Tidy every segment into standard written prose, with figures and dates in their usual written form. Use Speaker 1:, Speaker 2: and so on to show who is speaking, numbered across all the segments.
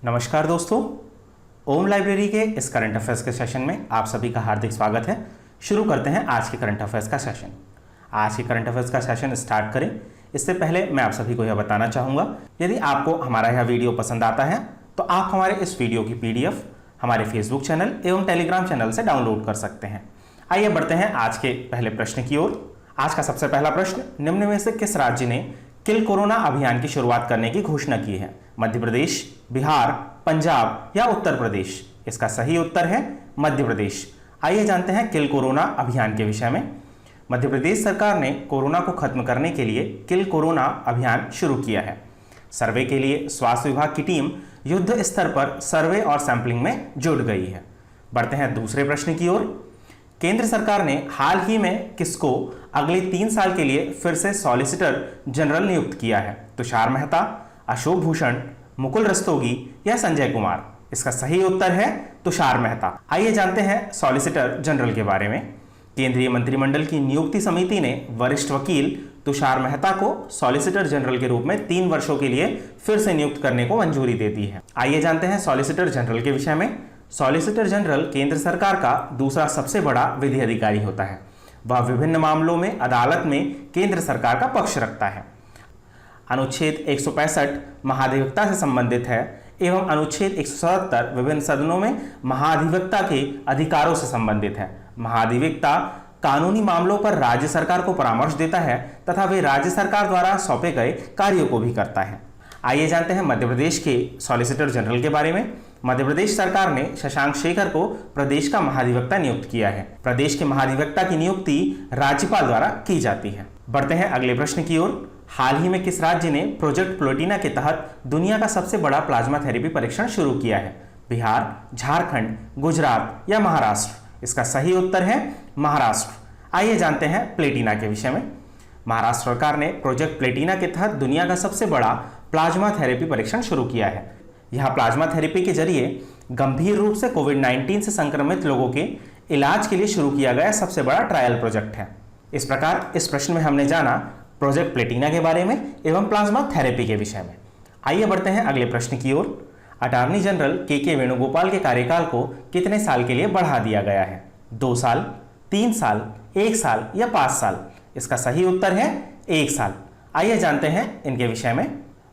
Speaker 1: नमस्कार दोस्तों, ओम लाइब्रेरी के इस करंट अफेयर्स के सेशन में आप सभी का हार्दिक स्वागत है। शुरू करते हैं आज के करंट अफेयर्स का सेशन। आज के करंट अफेयर्स का सेशन स्टार्ट करें इससे पहले मैं आप सभी को यह बताना चाहूँगा, यदि आपको हमारा यह वीडियो पसंद आता है तो आप हमारे इस वीडियो की PDF हमारे फेसबुक चैनल एवं टेलीग्राम चैनल से डाउनलोड कर सकते हैं। आइए बढ़ते हैं आज के पहले प्रश्न की ओर। आज का सबसे पहला प्रश्न, निम्न में से किस राज्य ने किल कोरोना अभियान की शुरुआत करने की घोषणा की है? मध्य प्रदेश, बिहार, पंजाब या उत्तर प्रदेश? इसका सही उत्तर है मध्य प्रदेश। आइए जानते हैं किल कोरोना अभियान के विषय में। मध्य प्रदेश सरकार ने कोरोना को खत्म करने के लिए किल कोरोना अभियान शुरू किया है। सर्वे के लिए स्वास्थ्य विभाग की टीम युद्ध स्तर पर सर्वे और सैंपलिंग में जुट गई है। बढ़ते हैं दूसरे प्रश्न की ओर। केंद्र सरकार ने हाल ही में किसको अगले 3 साल के लिए फिर से सॉलिसिटर जनरल नियुक्त किया है? तुषार मेहता, अशोक भूषण, मुकुल रस्तोगी या संजय कुमार? इसका सही उत्तर है तुषार मेहता। आइए जानते हैं सॉलिसिटर जनरल के बारे में। केंद्रीय मंत्रिमंडल की नियुक्ति समिति ने वरिष्ठ वकील तुषार मेहता को सॉलिसिटर जनरल के रूप में 3 वर्षों के लिए फिर से नियुक्त करने को मंजूरी दे दी है। आइए जानते हैं सॉलिसिटर जनरल के विषय में। सॉलिसिटर जनरल केंद्र सरकार का दूसरा सबसे बड़ा विधि अधिकारी होता है। वह विभिन्न मामलों में अदालत में केंद्र सरकार का पक्ष रखता है। अनुच्छेद 165 महाधिवक्ता से संबंधित है एवं अनुच्छेद 177 विभिन्न सदनों में महाधिवक्ता के अधिकारों से संबंधित है। महाधिवक्ता कानूनी मामलों पर राज्य सरकार को परामर्श देता है तथा वे राज्य सरकार द्वारा सौंपे गए कार्यों को भी करता है। आइए जानते हैं मध्य प्रदेश के सॉलिसिटर जनरल के बारे में। मध्य प्रदेश सरकार ने शशांक शेखर को प्रदेश का महाधिवक्ता नियुक्त किया है। प्रदेश के महाधिवक्ता की नियुक्ति राज्यपाल द्वारा की जाती है। बढ़ते हैं अगले प्रश्न की ओर। हाल ही में किस राज्य ने प्रोजेक्ट प्लेटिना के तहत दुनिया का सबसे बड़ा प्लाज्मा थेरेपी परीक्षण शुरू किया है? बिहार, झारखंड, गुजरात या महाराष्ट्र? इसका सही उत्तर है महाराष्ट्र। आइए जानते हैं प्लेटिना के विषय में। महाराष्ट्र सरकार ने प्रोजेक्ट प्लेटिना के तहत दुनिया का सबसे बड़ा प्लाज्मा थेरेपी परीक्षण शुरू किया है। यह प्लाज्मा थेरेपी के जरिए गंभीर रूप से कोविड-19 से संक्रमित लोगों के इलाज के लिए शुरू किया गया सबसे बड़ा ट्रायल प्रोजेक्ट है। इस प्रकार इस प्रश्न में हमने जाना प्रोजेक्ट प्लेटिना के बारे में एवं प्लाज्मा थेरेपी के विषय में। आइए बढ़ते हैं अगले प्रश्न की ओर। अटॉर्नी जनरल के वेणुगोपाल के कार्यकाल को कितने साल के लिए बढ़ा दिया गया है? 2 साल, 3 साल, 1 साल या 5 साल? इसका सही उत्तर है 1 साल। आइए जानते हैं इनके विषय में।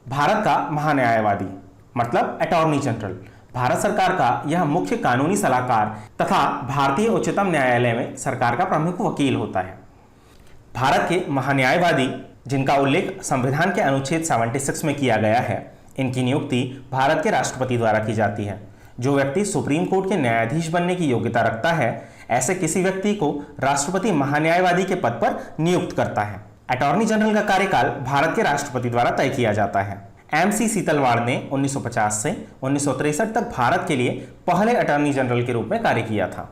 Speaker 1: भारत का महान्यायवादी मतलब अटॉर्नी जनरल भारत सरकार का यह मुख्य कानूनी सलाहकार तथा भारतीय उच्चतम न्यायालय में सरकार का प्रमुख वकील होता है। भारत के महान्यायवादी जिनका उल्लेख संविधान के अनुच्छेद 76 में किया गया है, इनकी नियुक्ति भारत के राष्ट्रपति द्वारा की जाती है। जो व्यक्ति सुप्रीम कोर्ट के न्यायाधीश बनने की योग्यता रखता है, ऐसे किसी व्यक्ति को राष्ट्रपति महान्यायवादी के पद पर नियुक्त करता है। अटॉर्नी जनरल का कार्यकाल भारत के राष्ट्रपति द्वारा तय किया जाता है। MC सीतलवाड़ ने 1950 से 1963 तक भारत के लिए पहले अटॉर्नी जनरल के रूप में कार्य किया था।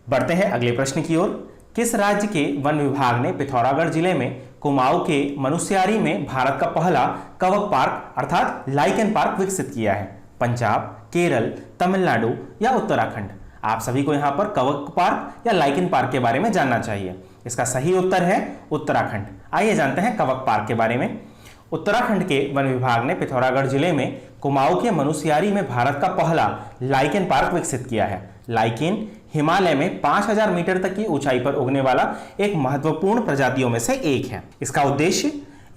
Speaker 1: बढ़ते हैं अगले प्रश्न की ओर। किस राज्य के वन विभाग ने पिथौरागढ़ जिले में कुमाऊं के मनुस्यारी में भारत का पहला कवक पार्क अर्थात लाइकेन पार्क विकसित किया है? पंजाब, केरल, तमिलनाडु या उत्तराखंड? आप सभी को यहाँ पर कवक पार्क या लाइकेन पार्क के बारे में जानना चाहिए। इसका सही उत्तर है उत्तराखंड। आइए जानते हैं कवक पार्क के बारे में। उत्तराखंड के वन विभाग ने पिथौरागढ़ जिले में कुमाऊं के मनुस्यारी में भारत का पहला लाइकेन पार्क विकसित किया है। लाइकेन हिमालय में 5000 मीटर तक की ऊंचाई पर उगने वाला एक महत्वपूर्ण प्रजातियों में से एक है।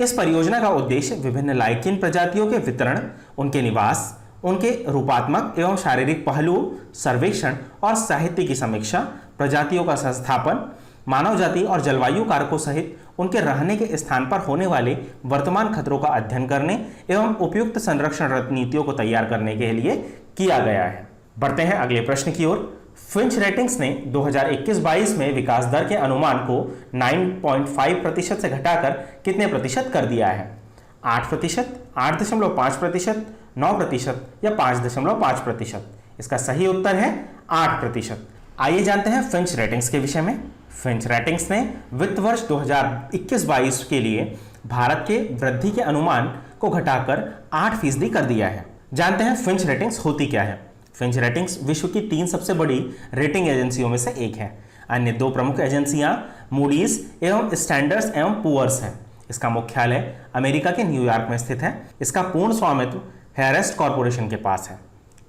Speaker 1: इस परियोजना का उद्देश्य विभिन्न लाइकेन प्रजातियों के वितरण, उनके निवास, उनके रूपात्मक एवं शारीरिक पहलुओं, सर्वेक्षण और साहित्य की समीक्षा, प्रजातियों का संस्थापन, मानव जाति और जलवायु कारकों सहित उनके रहने के स्थान पर होने वाले वर्तमान खतरों का अध्ययन करने एवं उपयुक्त संरक्षण रणनीतियों को तैयार करने के लिए किया गया है। बढ़ते हैं अगले प्रश्न की ओर। फिंच रेटिंग्स ने 2021-22 में विकास दर के अनुमान को 9.5% से घटाकर कितने प्रतिशत कर दिया है? 8%, 8.5%, 9% या 5.5%? इसका सही उत्तर है 8%। आइए जानते हैं फिंच रेटिंग्स के विषय में। फिंच रेटिंग्स ने वित्त वर्ष 2021-22 के लिए भारत के वृद्धि के अनुमान को घटाकर 8% कर दिया है। जानते हैं फिंच रेटिंग्स होती क्या है। फिंच रेटिंग्स विश्व की 3 सबसे बड़ी रेटिंग एजेंसियों में से एक है। अन्य 2 प्रमुख एजेंसियां मूडीज एवं स्टैंडर्ड्स एवं पुअर्स हैं। इसका मुख्यालय अमेरिका के न्यूयॉर्क में स्थित है। इसका पूर्ण स्वामित्व हेरेस्ट कॉरपोरेशन के पास है।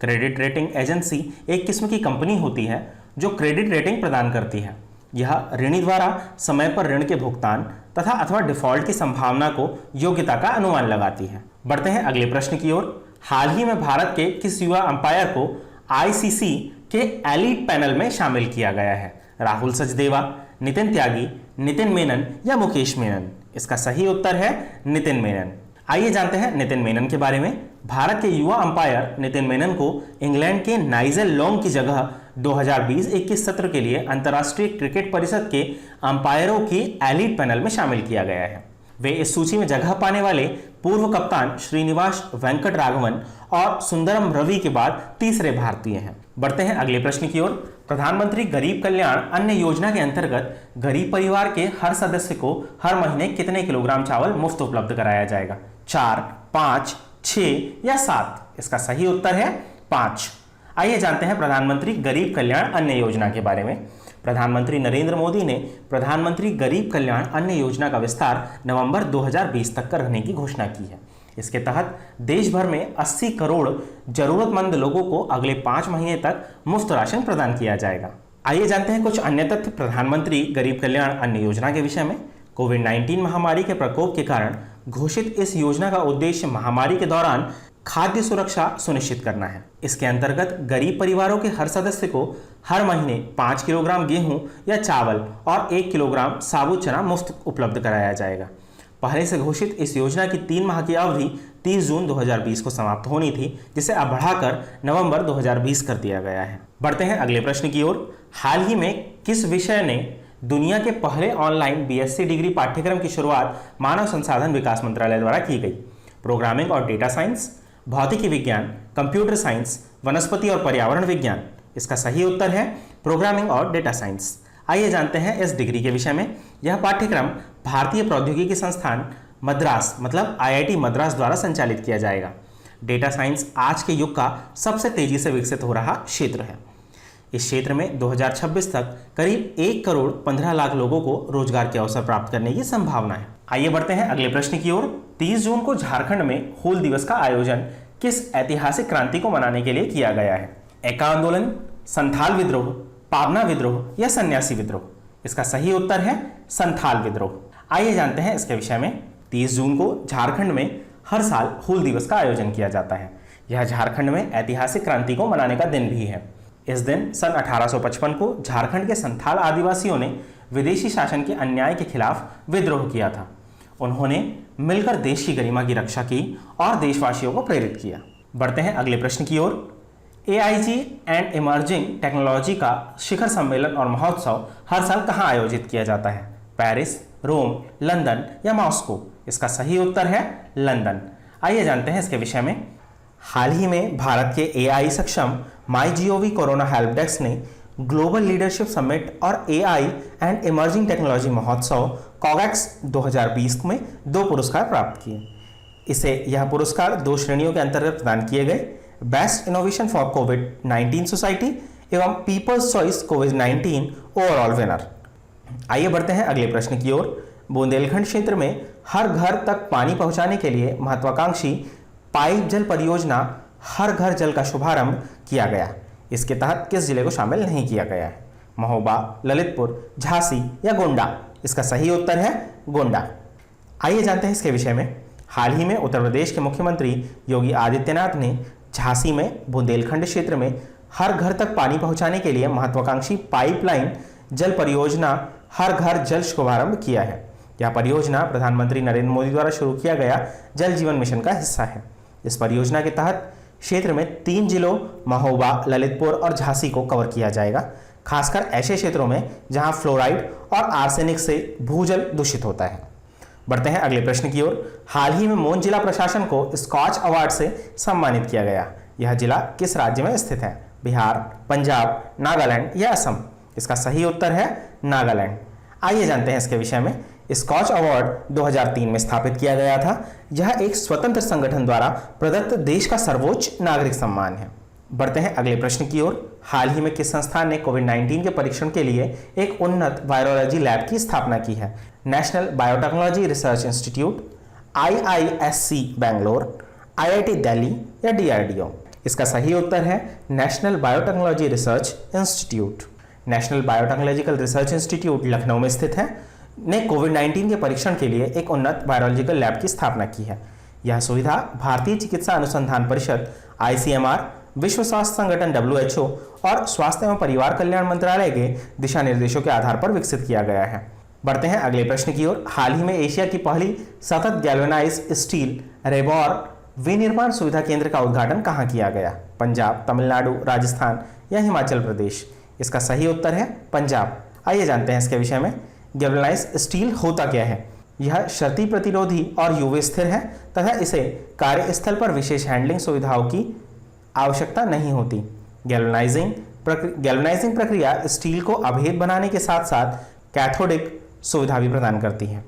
Speaker 1: क्रेडिट रेटिंग एजेंसी एक किस्म की कंपनी होती है जो क्रेडिट रेटिंग प्रदान करती है। यह ऋणी द्वारा समय पर ऋण के भुगतान तथा अथवा डिफॉल्ट की संभावना को योग्यता का अनुमान लगाती है। बढ़ते हैं अगले प्रश्न की ओर। हाल ही में भारत के किस युवा अंपायर को आईसीसी के एलीट पैनल में शामिल किया गया है? राहुल सचदेवा, नितिन त्यागी, नितिन मेनन या मुकेश मेनन? इसका सही उत्तर है नितिन मेनन। आइए जानते हैं नितिन मेनन के बारे में। भारत के युवा अंपायर नितिन मेनन को इंग्लैंड के नाइजेल लॉन्ग की जगह 2020-21 सत्र के लिए अंतर्राष्ट्रीय क्रिकेट परिषद के अंपायरों की एलीट पैनल में शामिल किया गया है। वे इस सूची में जगह पाने वाले पूर्व कप्तान श्रीनिवास वेंकट राघवन और सुंदरम रवि के बाद तीसरे भारतीय हैं। बढ़ते हैं अगले प्रश्न की ओर। प्रधानमंत्री गरीब कल्याण अन्न योजना के अंतर्गत गरीब परिवार के हर सदस्य को हर महीने कितने किलोग्राम चावल मुफ्त उपलब्ध कराया जाएगा? 4, 5, 6 या 7? इसका सही उत्तर है 5। आइए जानते हैं प्रधानमंत्री गरीब कल्याण अन्न योजना के बारे में। प्रधानमंत्री नरेंद्र मोदी ने प्रधानमंत्री गरीब कल्याण अन्न योजना का विस्तार नवंबर 2020 तक करने की घोषणा की है। इसके तहत देश भर में 80 करोड़ जरूरतमंद लोगों को अगले 5 महीने तक मुफ्त राशन प्रदान किया जाएगा। आइए जानते हैं कुछ अन्य तथ्य प्रधानमंत्री गरीब कल्याण अन्न योजना के विषय में। कोविड-19 महामारी के प्रकोप के कारण घोषित इस योजना का उद्देश्य महामारी के दौरान खाद्य सुरक्षा सुनिश्चित करना है। इसके अंतर्गत गरीब परिवारों के हर सदस्य को हर महीने 5 किलोग्राम गेहूं या चावल और 1 किलोग्राम साबुत चना मुफ्त उपलब्ध कराया जाएगा। पहले से घोषित इस योजना की 3 माह की अवधि 30 जून 2020 को समाप्त होनी थी, जिसे अब बढ़ाकर नवंबर 2020 कर दिया गया है। बढ़ते हैं अगले प्रश्न की ओर। हाल ही में किस विषय ने दुनिया के पहले ऑनलाइन बीएससी डिग्री पाठ्यक्रम की शुरुआत मानव संसाधन विकास मंत्रालय द्वारा की गई? प्रोग्रामिंग और डेटा साइंस, भौतिकी विज्ञान, कंप्यूटर साइंस, वनस्पति और पर्यावरण विज्ञान? इसका सही उत्तर है प्रोग्रामिंग और डेटा साइंस। आइए जानते हैं इस डिग्री के विषय में। यह पाठ्यक्रम भारतीय प्रौद्योगिकी संस्थान मद्रास मतलब आईआईटी मद्रास द्वारा संचालित किया जाएगा। डेटा साइंस आज के युग का सबसे तेजी से विकसित हो रहा क्षेत्र है। इस क्षेत्र में 2026 तक करीब 1 करोड़ 15 लाख लोगों को रोजगार के अवसर प्राप्त करने की संभावना है। आइए बढ़ते हैं अगले प्रश्न की ओर। 30 जून को झारखंड में हूल दिवस का आयोजन किस ऐतिहासिक क्रांति को मनाने के लिए किया गया है? एका आंदोलन, संथाल विद्रोह, पाबना विद्रोह या सन्यासी विद्रोह? इसका सही उत्तर है संथाल विद्रोह। आइए जानते हैं इसके विषय में। 30 जून को झारखंड में हर साल हूल दिवस का आयोजन किया जाता है। यह झारखंड में ऐतिहासिक क्रांति को मनाने का दिन भी है। इस दिन सन 1855 को झारखंड के संथाल आदिवासियों ने विदेशी शासन के अन्याय के खिलाफ विद्रोह किया था। उन्होंने मिलकर देश की गरिमा की रक्षा की और देशवासियों को प्रेरित किया। बढ़ते हैं अगले प्रश्न की ओर। एआईजी एंड इमर्जिंग टेक्नोलॉजी का शिखर सम्मेलन और महोत्सव हर साल कहाँ आयोजित किया जाता है? पेरिस, रोम, लंदन या मॉस्को? इसका सही उत्तर है लंदन। आइए जानते हैं इसके विषय में। हाल ही में भारत के एआई सक्षम माईजीओवी कोरोना हेल्प डेस्क ने ग्लोबल लीडरशिप समिट और एआई एंड इमर्जिंग टेक्नोलॉजी महोत्सव कॉगैक्स 2020 में 2 पुरस्कार प्राप्त किए। यह पुरस्कार 2 श्रेणियों के अंतर्गत प्रदान किए गए। Best innovation for covid society एवं पीपल्स चॉइस कोविड-19 ओवरऑल विनर। आइए बढ़ते हैं अगले प्रश्न की ओर। बुंदेलखंड क्षेत्र में हर घर तक पानी पहुंचाने के लिए महत्वाकांक्षी पाइप जल परियोजना हर घर जल का शुभारंभ किया गया। इसके तहत किस जिले को शामिल नहीं किया गया है? महोबा, ललितपुर, झांसी या गोंडा? इसका सही उत्तर है गोंडा। आइए जानते हैं इसके विषय में। हाल ही में उत्तर प्रदेश के मुख्यमंत्री योगी आदित्यनाथ ने झांसी में बुंदेलखंड क्षेत्र में हर घर तक पानी पहुंचाने के लिए महत्वाकांक्षी पाइपलाइन जल परियोजना हर घर जल शुभारंभ किया है। यह परियोजना प्रधानमंत्री नरेंद्र मोदी द्वारा शुरू किया गया जल जीवन मिशन का हिस्सा है। इस परियोजना के तहत क्षेत्र में 3 जिलों महोबा, ललितपुर और झांसी को कवर किया जाएगा, खासकर ऐसे क्षेत्रों में जहां फ्लोराइड और आर्सेनिक से भूजल दूषित होता है। बढ़ते हैं अगले प्रश्न की ओर। हाल ही में मौन जिला प्रशासन को स्कॉच अवार्ड से सम्मानित किया गया। यह जिला किस राज्य में स्थित है? बिहार, पंजाब, नागालैंड या असम? इसका सही उत्तर है नागालैंड। आइए जानते हैं इसके विषय में। स्कॉच अवार्ड 2003 में स्थापित किया गया था। यह एक स्वतंत्र संगठन द्वारा प्रदत्त देश का सर्वोच्च नागरिक सम्मान है। बढ़ते हैं अगले प्रश्न की ओर। हाल ही में किस संस्थान ने कोविड-19 के परीक्षण के लिए एक उन्नत वायरोलॉजी लैब की स्थापना की है? National biotechnology research institute, IISc Bangalore, IIT Delhi या DRDO? इसका सही उत्तर है national biotechnology research institute. National biotechnological research institute Lucknow में स्थित है, ने कोविड-19 के परीक्षण के लिए एक उन्नत वायरोलॉजिकल लैब की स्थापना की है। यह सुविधा भारतीय चिकित्सा अनुसंधान परिषद ICMR, विश्व स्वास्थ्य संगठन WHO और स्वास्थ्य एवं परिवार कल्याण मंत्रालय के दिशा निर्देशों के आधार पर विकसित किया गया है। बढ़ते हैं अगले प्रश्न की ओर। हाल ही में एशिया की पहली सतत गैल्वेनाइज स्टील रेबॉर विनिर्माण सुविधा केंद्र का उद्घाटन कहाँ किया गया? पंजाब, तमिलनाडु, राजस्थान या हिमाचल प्रदेश? इसका सही उत्तर है पंजाब। आइए जानते हैं इसके विषय में। गैल्वेनाइज स्टील होता क्या है? यह क्षति प्रतिरोधी और UV स्थिर है तथा इसे कार्यस्थल पर विशेष हैंडलिंग सुविधाओं की आवश्यकता नहीं होती। गैल्वेनाइजिंग प्रक्रिया स्टील को अभेद बनाने के साथ साथ कैथोडिक सुविधा भी प्रदान करती है।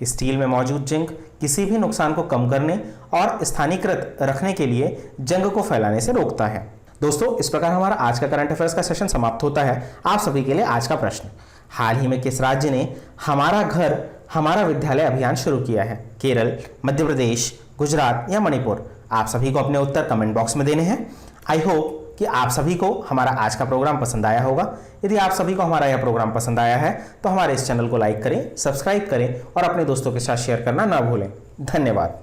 Speaker 1: स्टील में मौजूद जिंक किसी भी नुकसान को कम करने और स्थानीकृत रखने के लिए जंग को फैलाने से रोकता है। दोस्तों, इस प्रकार हमारा आज का करंट अफेयर्स का सेशन समाप्त होता है। आप सभी के लिए आज का प्रश्न, हाल ही में किस राज्य ने हमारा घर हमारा विद्यालय अभियान शुरू किया है? केरल, मध्य प्रदेश, गुजरात या मणिपुर? आप सभी को अपने उत्तर कमेंट बॉक्स में देने हैं। आई होप कि आप सभी को हमारा आज का प्रोग्राम पसंद आया होगा। यदि आप सभी को हमारा यह प्रोग्राम पसंद आया है तो हमारे इस चैनल को लाइक करें, सब्सक्राइब करें और अपने दोस्तों के साथ शेयर करना ना भूलें। धन्यवाद।